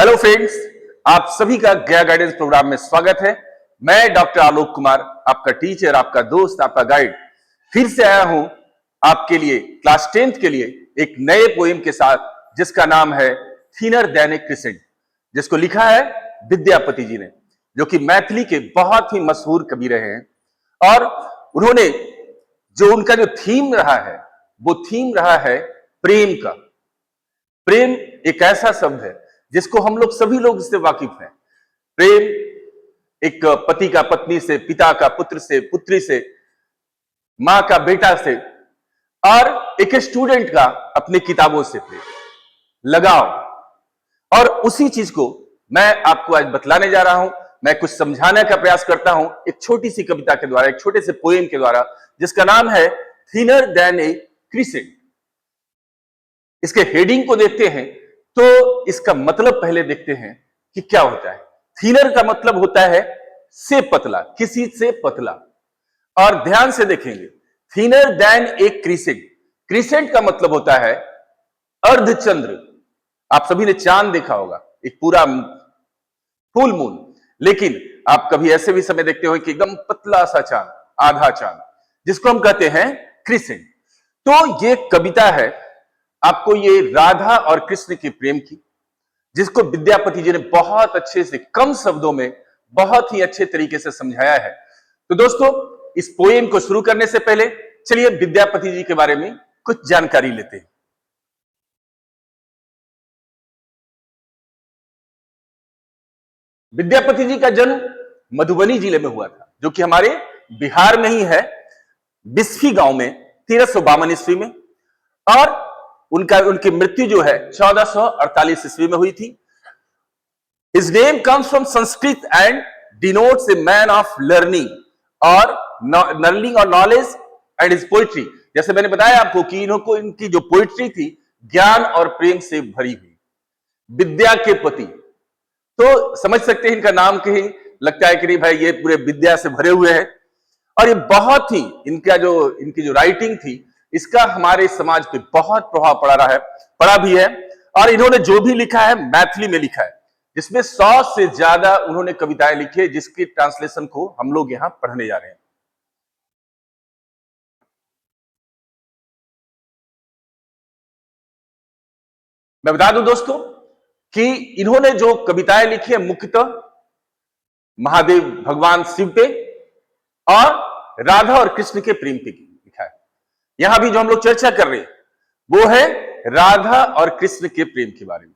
Hello friends, आप सभी का गया गाइडेंस प्रोग्राम में स्वागत है। मैं डॉक्टर आलोक कुमार, आपका टीचर, आपका दोस्त, आपका गाइड, फिर से आया हूं आपके लिए क्लास 10th के लिए एक नए पोएम के साथ, जिसका नाम है थिनर देन ए क्रिसेंट, जिसको लिखा है विद्यापति जी ने, जो कि मैथिली के बहुत ही मशहूर कवि रहे हैं। और उन्होंने जो उनका जो थीम रहा है, वो थीम रहा है प्रेम का। प्रेम एक ऐसा शब्द है जिसको हम लोग सभी लोग इससे वाकिफ हैं। प्रेम एक पति का पत्नी से, पिता का पुत्र से, पुत्री से, मां का बेटा से, और एक स्टूडेंट का अपने किताबों से प्रेम, लगाव। और उसी चीज को मैं आपको आज बतलाने जा रहा हूं। मैं कुछ समझाने का प्रयास करता हूं एक छोटी सी कविता के द्वारा, एक छोटे से पोएम के द्वारा, जिसका नाम है थिनर देन ए क्रिसेंट। इसके हेडिंग को देखते हैं तो इसका मतलब पहले देखते हैं कि क्या होता है। थिनर का मतलब होता है से पतला, किसी से पतला। और ध्यान से देखेंगे, थिनर देन ए क्रिसेंट, क्रिसेंट का मतलब होता है अर्धचंद्र। आप सभी ने चांद देखा होगा, एक पूरा फुल मून, लेकिन आप कभी ऐसे भी समय देखते हो कि एकदम पतला सा चांद, आधा चांद, जिसको हम कहते हैं क्रिसेंट। तो ये कविता है आपको ये राधा और कृष्ण के प्रेम की, जिसको विद्यापति जी ने बहुत अच्छे से, कम शब्दों में, बहुत ही अच्छे तरीके से समझाया है। तो दोस्तों, इस पोएम को शुरू करने से पहले चलिए विद्यापति जी के बारे में कुछ जानकारी लेते हैं। विद्यापति जी का जन्म मधुबनी जिले में हुआ था, जो कि हमारे बिहार में ही है, बिस्फी गांव में, 1352 ईस्वी में। और उनकी मृत्यु जो है 1448 ईस्वी में हुई थी। His name comes from Sanskrit and denotes a man of learning और knowledge and his poetry। जैसे मैंने बताया आपको कि इनकी जो पोइट्री थी, ज्ञान और प्रेम से भरी हुई, विद्या के पति। तो समझ सकते हैं इनका नाम के ही लगता है कि नहीं भाई, ये पूरे विद्या से भरे हुए हैं। और ये बहुत ही इनकी जो राइटिंग थी, इसका हमारे समाज पे बहुत प्रभाव पड़ा भी है। और इन्होंने जो भी लिखा है मैथिली में लिखा है, जिसमें 100 से ज्यादा उन्होंने कविताएं लिखी है, जिसकी ट्रांसलेशन को हम लोग यहां पढ़ने जा रहे हैं। मैं बता दूं दोस्तों कि इन्होंने जो कविताएं लिखी है, मुख्यतः महादेव भगवान शिव पे और राधा और कृष्ण के प्रेम पे लिखा है। यहां भी जो हम लोग चर्चा कर रहे हैं वो है राधा और कृष्ण के प्रेम के बारे में।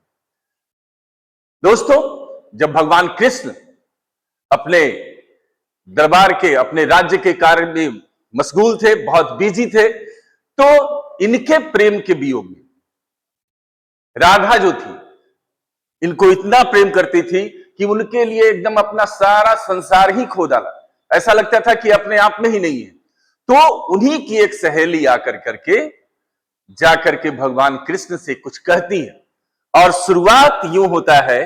दोस्तों, जब भगवान कृष्ण अपने दरबार के, अपने राज्य के कार्य में मशगूल थे, बहुत बिजी थे, तो इनके प्रेम के वियोग में राधा जो थी, इनको इतना प्रेम करती थी कि उनके लिए एकदम अपना सारा संसार ही खो डाला। ऐसा लगता था कि अपने आप में ही नहीं है। तो उन्हीं की एक सहेली जाकर के भगवान कृष्ण से कुछ कहती है, और शुरुआत यूं होता है,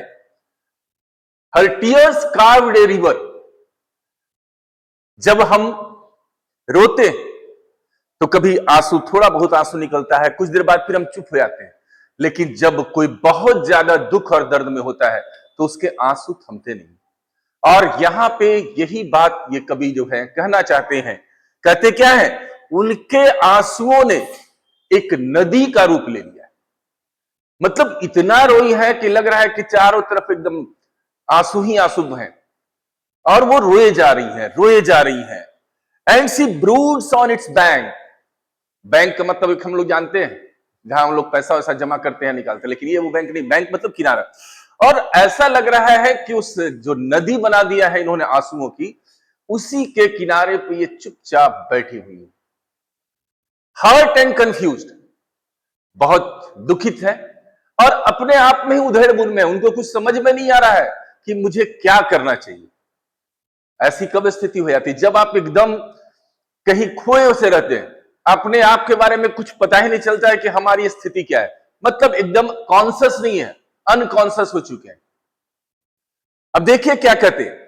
हर टीयर्स कार्व्ड ए रिवर। जब हम रोते हैं तो कभी आंसू, थोड़ा बहुत आंसू निकलता है, कुछ देर बाद फिर हम चुप हो जाते हैं। लेकिन जब कोई बहुत ज्यादा दुख और दर्द में होता है तो उसके आंसू थमते नहीं। और यहां पे यही बात ये कवि जो है कहना चाहते हैं। कहते क्या है, उनके आंसुओं ने एक नदी का रूप ले लिया। मतलब इतना रोई है कि लग रहा है कि चारों तरफ एकदम आंसू ही आंसू हैं, और वो रोए जा रही हैं। And sea broods on its bank. Bank का मतलब एक हम लोग जानते हैं, जहां हम लोग पैसा वैसा जमा करते हैं, निकालते हैं, लेकिन ये वो बैंक नहीं, बैंक मतलब किनारा। और ऐसा लग रहा है कि उस जो नदी बना दिया है इन्होंने आंसुओं की, उसी के किनारे पे ये चुपचाप बैठी हुई है, हर्ट एंड कंफ्यूज्ड, बहुत दुखित है, और अपने आप में ही उधेड़-बुन में। उनको कुछ समझ में नहीं आ रहा है कि मुझे क्या करना चाहिए। ऐसी कब स्थिति हो जाती है, जब आप एकदम कहीं खोए से रहते हैं, अपने आप के बारे में कुछ पता ही नहीं चलता है कि हमारी स्थिति क्या है। मतलब एकदम कॉन्शियस नहीं है, अनकॉन्शियस हो चुके हैं। अब देखिए क्या कहते हैं,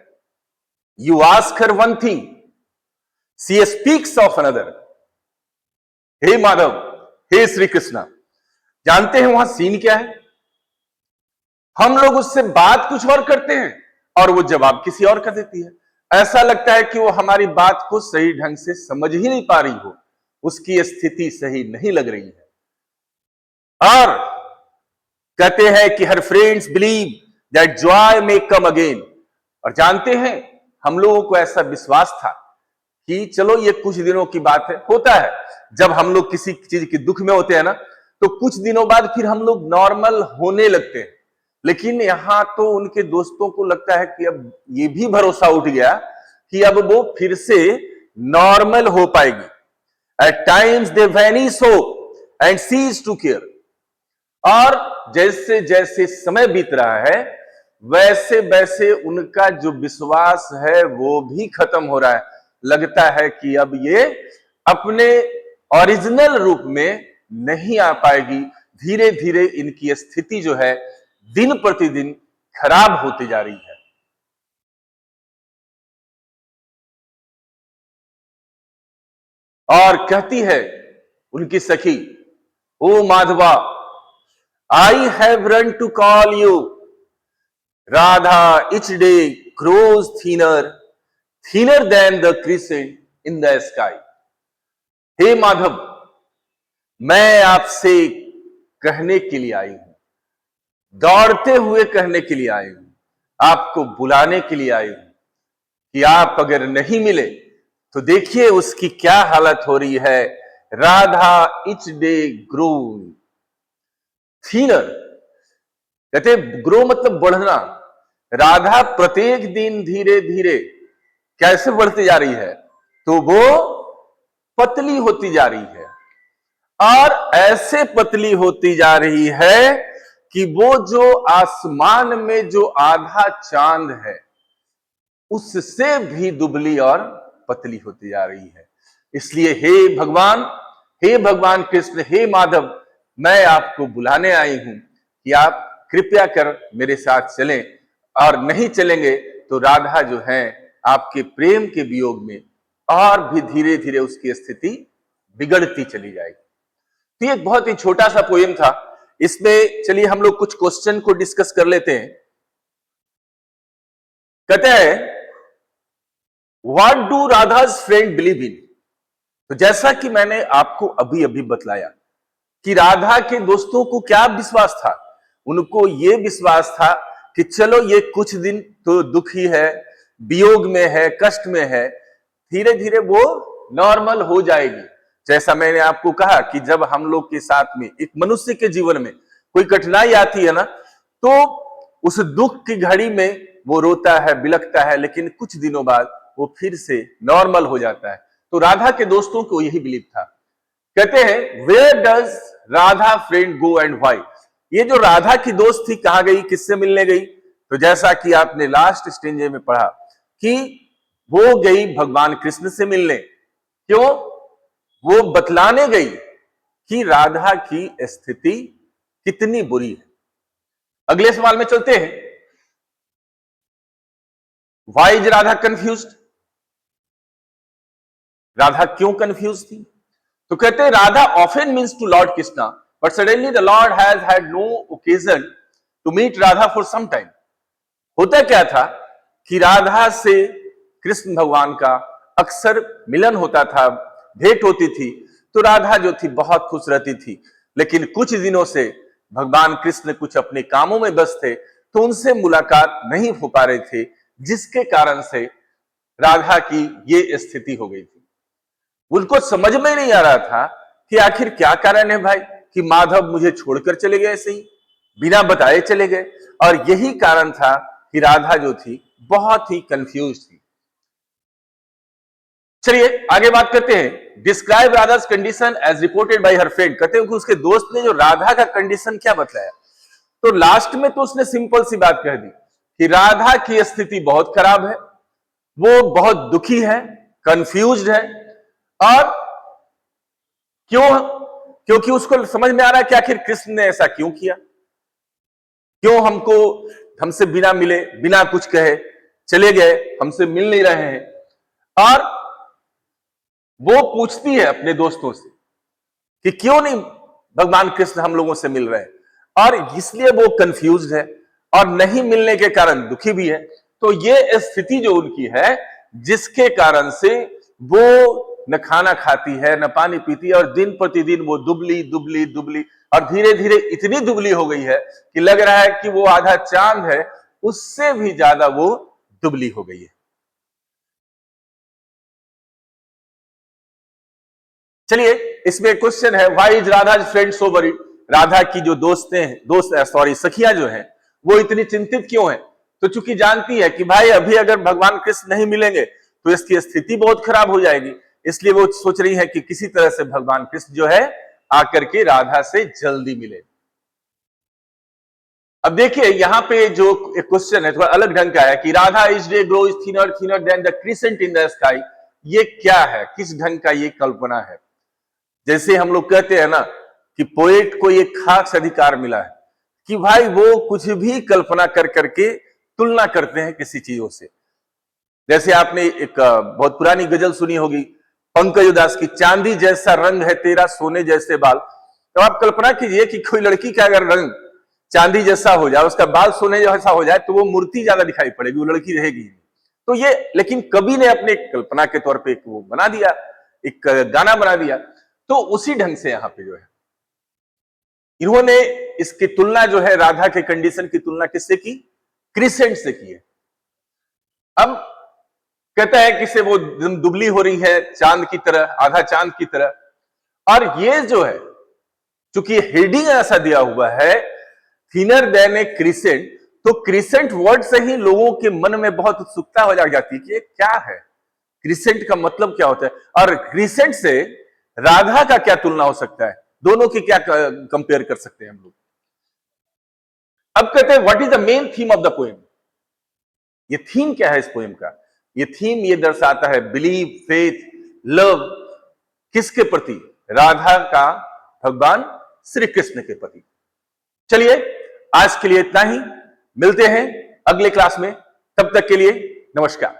you ask her one thing, she speaks of another. हे माधव, हे श्री कृष्णा। जानते हैं वहां सीन क्या है? हम लोग उससे बात कुछ और करते हैं और वो जवाब किसी और का देती है। ऐसा लगता है कि वो हमारी बात को सही ढंग से समझ ही नहीं पा रही हो, उसकी स्थिति सही नहीं लग रही है। और कहते हैं कि हर friends believe that Joy may come again. और जानते हैं, हम लोगों को ऐसा विश्वास था कि चलो ये कुछ दिनों की बात है। होता है जब हम लोग किसी चीज के दुख में होते हैं ना, तो कुछ दिनों बाद फिर हम लोग नॉर्मल होने लगते हैं। लेकिन यहां तो उनके दोस्तों को लगता है कि अब ये भी भरोसा उठ गया कि अब वो फिर से नॉर्मल हो पाएगी। At times they vanish hope and cease to care. और जैसे जैसे समय बीत रहा है, वैसे वैसे उनका जो विश्वास है वो भी खत्म हो रहा है। लगता है कि अब ये अपने ओरिजिनल रूप में नहीं आ पाएगी। धीरे धीरे इनकी स्थिति जो है दिन प्रतिदिन खराब होती जा रही है। और कहती है उनकी सखी, O Madhava, I have run to call you, Radha each day grows thinner than the crescent in the sky। हे माधव, मैं आपसे कहने के लिए आई हूं, दौड़ते हुए कहने के लिए आई हूं, आपको बुलाने के लिए आई हूं कि आप अगर नहीं मिले तो देखिए उसकी क्या हालत हो रही है। Radha each day grows thinner। कहते ग्रो मतलब बढ़ना। राधा प्रत्येक दिन धीरे धीरे कैसे बढ़ती जा रही है, तो वो पतली होती जा रही है। और ऐसे पतली होती जा रही है कि वो जो आसमान में जो आधा चांद है, उससे भी दुबली और पतली होती जा रही है। इसलिए हे भगवान कृष्ण, हे माधव, मैं आपको बुलाने आई हूं कि आप कृपया कर मेरे साथ चलें, और नहीं चलेंगे तो राधा जो है आपके प्रेम के वियोग में और भी धीरे धीरे उसकी स्थिति बिगड़ती चली जाएगी। तो ये एक बहुत ही छोटा सा पोएम था। इसमें चलिए हम लोग कुछ क्वेश्चन को डिस्कस कर लेते हैं। कहते हैं, what do Radha's friend believe in. तो जैसा कि मैंने आपको अभी अभी बतलाया कि राधा के दोस्तों को क्या विश्वास था, उनको यह विश्वास था कि चलो ये कुछ दिन तो दुखी है, वियोग में है, कष्ट में है, धीरे धीरे वो नॉर्मल हो जाएगी। जैसा मैंने आपको कहा कि जब हम लोग के साथ में एक मनुष्य के जीवन में कोई कठिनाई आती है ना, तो उस दुख की घड़ी में वो रोता है, बिलखता है, लेकिन कुछ दिनों बाद वो फिर से नॉर्मल हो जाता है। तो राधा के दोस्तों को यही बिलीव था। कहते हैं, where does Radha friend go and why. ये जो राधा की दोस्त थी कहां गई, किससे मिलने गई? तो जैसा कि आपने लास्ट स्टेंजे में पढ़ा कि वो गई भगवान कृष्ण से मिलने। क्यों? वो बतलाने गई कि राधा की स्थिति कितनी बुरी है। अगले सवाल में चलते हैं। Why is Radha confused. Radha क्यों कंफ्यूज थी? तो कहते हैं, Radha often means to Lord Krishna, but suddenly the Lord has had no occasion to meet Radha for some time. होता क्या था कि राधा से कृष्ण भगवान का अक्सर मिलन होता था, भेंट होती थी, तो राधा जो थी बहुत खुश रहती थी। लेकिन कुछ दिनों से भगवान कृष्ण कुछ अपने कामों में व्यस्त थे, तो उनसे मुलाकात नहीं हो पा रहे थे, जिसके कारण से राधा की ये स्थिति हो गई थी। उनको समझ में नहीं आ रहा था कि आखिर क्या कारण है भाई कि माधव मुझे छोड़कर चले गए, ऐसे ही बिना बताए चले गए। और यही कारण था कि राधा जो थी बहुत ही कंफ्यूज थी। चलिए आगे बात करते हैं। Describe Radha's condition as reported by her friend. कहते हैं कि उसके दोस्त ने जो राधा का कंडीशन क्या बताया, तो लास्ट में तो उसने सिंपल सी बात कह दी कि राधा की स्थिति बहुत खराब है, वो बहुत दुखी है, कंफ्यूज्ड है। और क्यों? क्योंकि उसको समझ में आ रहा है कि आखिर कृष्ण ने ऐसा क्यों किया, क्यों हमसे बिना मिले, बिना कुछ कहे चले गए, हमसे मिल नहीं रहे हैं। और वो पूछती है अपने दोस्तों से कि क्यों नहीं भगवान कृष्ण हम लोगों से मिल रहे हैं, और इसलिए वो कंफ्यूज्ड है। और नहीं मिलने के कारण दुखी भी है। तो ये स्थिति जो उनकी है, जिसके कारण से वो न खाना खाती है न पानी पीती है, और दिन प्रतिदिन वो दुबली दुबली दुबली, और धीरे धीरे इतनी दुबली हो गई है कि लग रहा है कि वो आधा चांद है, उससे भी ज्यादा वो दुबली हो गई है। चलिए, इसमें क्वेश्चन है, why is Radha friend so worried? Radha की जो दोस्त सखियां जो हैं, वो इतनी चिंतित क्यों हैं? तो चूंकि जानती है कि भाई अभी अगर भगवान कृष्ण नहीं मिलेंगे तो इसकी स्थिति बहुत खराब हो जाएगी, इसलिए वो सोच रही है कि किसी तरह से भगवान कृष्ण जो है आकर के राधा से जल्दी मिले। अब देखिए, यहां पे जो एक क्वेश्चन है थोड़ा अलग ढंग का है कि Radha is day grow is thinner thinner than the crescent in the sky. ये क्या है, किस ढंग का ये कल्पना है? जैसे हम लोग कहते हैं ना कि पोएट को एक खास अधिकार मिला है कि भाई वो कुछ भी कल्पना कर करके तुलना करते हैं किसी चीजों से। जैसे आपने एक बहुत पुरानी गजल सुनी होगी पंकज उदास की, चांदी जैसा रंग है तेरा सोने जैसे बाल। तो आप कल्पना कीजिए कि कोई लड़की का अगर रंग चांदी जैसा हो जाए, उसका बाल सोने जैसा हो जाए, तो वो मूर्ति ज्यादा दिखाई पड़ेगी, वो लड़की रहेगी। तो ये लेकिन कवि ने अपने कल्पना के तौर पे एक वो बना दिया, एक गाना बना दिया। तो उसी ढंग से यहां पे जो है इन्होंने इसकी तुलना जो है, राधा के कंडीशन की तुलना किससे की? क्रिसेंट से की है। अब कहता है कि से वो दुबली हो रही है चांद की तरह, आधा चांद की तरह। और ये जो है, चूंकि हेडिंग ऐसा दिया हुआ है थिनर देन ए क्रिसेंट, तो क्रिसेंट वर्ड से ही लोगों के मन में बहुत उत्सुकता हो जाती है कि ये क्या है, क्रिसेंट का मतलब क्या होता है, और क्रिसेंट से राधा का क्या तुलना हो सकता है, दोनों की क्या कंपेयर कर सकते हैं हम लोग। अब कहते हैं what is the main theme of the poem? ये थीम क्या है इस पोएम का? ये थीम ये दर्शाता है बिलीव, फेथ, लव, किसके प्रति? राधा का भगवान श्री कृष्ण के प्रति। चलिए, आज के लिए इतना ही, मिलते हैं अगले क्लास में, तब तक के लिए नमस्कार।